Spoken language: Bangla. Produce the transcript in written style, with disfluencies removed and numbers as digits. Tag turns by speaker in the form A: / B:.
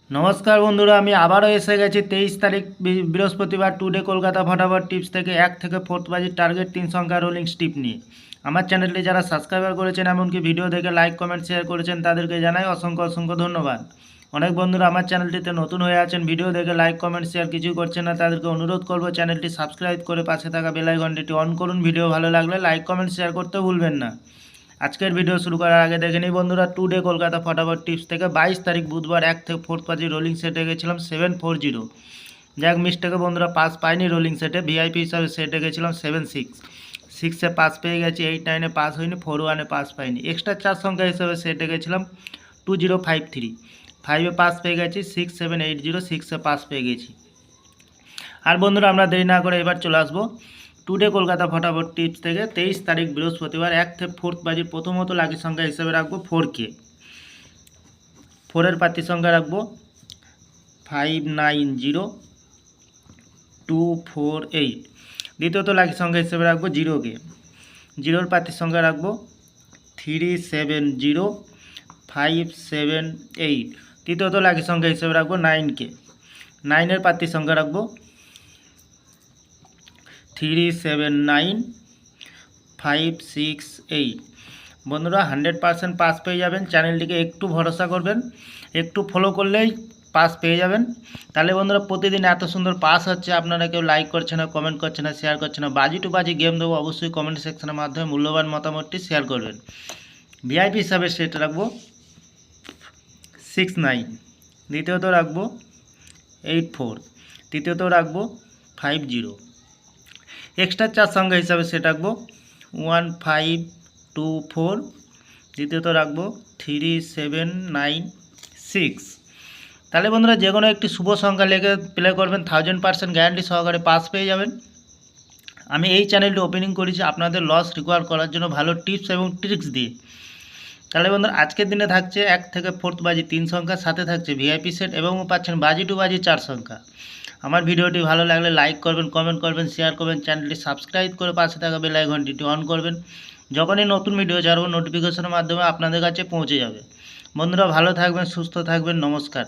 A: নমস্কার বন্ধুরা, আমি আবারও এসে গেছি 23 তারিখ বৃহস্পতিবার টুডে কলকাতা ফটাফট টিপস থেকে 1 থেকে 4th বাজির টার্গেট 3 সংখ্যা রোলিং স্টিপ নিয়ে। আমার চ্যানেলটি যারা সাবস্ক্রাইবার করেছেন এমনকি ভিডিও দেখে লাইক কমেন্ট শেয়ার করেছেন তাদেরকে জানাই অসংখ্য অসংখ্য ধন্যবাদ। অনেক বন্ধুরা আমার চ্যানেলটিতে নতুন হয়ে আছেন, ভিডিও দেখে লাইক কমেন্ট শেয়ার কিছু করছেন না, তাদেরকে অনুরোধ করবো চ্যানেলটি সাবস্ক্রাইব করে পাশে থাকা বেল আইকনটি অন করুন। ভিডিও ভালো লাগলে লাইক কমেন্ট শেয়ার করতে ভুলবেন না। আজকের ভিডিও শুরু করার আগে দেখে নিই বন্ধুরা, টুডে কলকাতা ফটাফট টিপস থেকে 22 তারিখ বুধবার 1 থেকে 4th বাজি রোলিং সেটে গেছিলাম 740। যাক মিস্টেকে বন্ধুরা পাস পাইনি রোলিং সেটে, ভিআইপি হিসাবে সেটে গেছিলাম 76। 6-এ পাস পেয়ে গেছি, 8-9-এ পাস হয়নি, 4-1-এ পাস পাইনি। এক্সট্রা 4 সংখ্যা হিসাবে সেটে গেছিলাম 2053। 5-এ পাস পেয়ে গেছি, 6-7-8-0, 6-এ পাস পেয়ে গেছি। আর বন্ধুরা আমরা দেরি না করে এবার চলে আসবো টুডে কলকাতা ফটাফট টিপস থেকে 23 তারিখ বৃহস্পতিবার 1 থেকে 4th বাজির প্রথমত লাকি সংখ্যা হিসেবে রাখবো 4কে। 4-এর প্রার্থী সংখ্যা রাখবো 590248। দ্বিতীয়ত লাকি সংখ্যা হিসেবে রাখবো 0কে। 0-এর প্রার্থী সংখ্যা রাখবো 370578। তৃতীয়ত লাকি সংখ্যা হিসেবে রাখবো 9কে। 9-এর প্রার্থী সংখ্যা রাখবো 379568। বন্ধুরা 100% পাস পেয়ে যাবেন, চ্যানেলটিকে একটু ভরসা করবেন, একটু ফলো করলেই পাস পেয়ে যাবেন। তাহলে বন্ধুরা প্রতিদিন এত সুন্দর পাস হচ্ছে, আপনারা কেউ লাইক করছে না, কমেন্ট করছে না, শেয়ার করছে না। বাজি টু বাজি গেম দেবো, অবশ্যই কমেন্ট সেকশনের মাধ্যমে মূল্যবান মতামতটি শেয়ার করবেন। ভিআইপি হিসাবে সেট রাখবো 69। দ্বিতীয়ত রাখবো 84। তৃতীয়ত রাখবো 50। এক্সট্রা 4 সংখ্যা হিসাবে সেটা রাখবো 1524। দ্বিতীয়ত রাখবো 3796। তাহলে বন্ধুরা যে কোনো একটি শুভ সংখ্যা লেগে প্লে করবেন, 1000% গ্যারান্টি সহকারে পাস পেয়ে যাবেন। আমি এই চ্যানেলটি ওপেনিং করেছি আপনাদের লস রিকভার করার জন্য ভালো টিপস এবং ট্রিক্স দিয়ে। তাহলে বন্ধুরা আজকের দিনে থাকছে 1 থেকে 4th বাজি 3 সংখ্যা, সাথে থাকছে ভিআইপি সেট এবং পাচ্ছেন বাজি টু বাজি 4 সংখ্যা। আমার ভিডিওটি ভালো লাগলে লাইক করবেন, কমেন্ট করবেন, শেয়ার করবেন, চ্যানেলটি সাবস্ক্রাইব করে পাশে থাকা বেল আইকনটি অন করবেন। যখনই নতুন ভিডিও ছাড়ব নোটিফিকেশনের মাধ্যমে আপনাদের কাছে পৌঁছে যাবে। বন্ধুরা ভালো থাকবেন, সুস্থ থাকবেন, নমস্কার।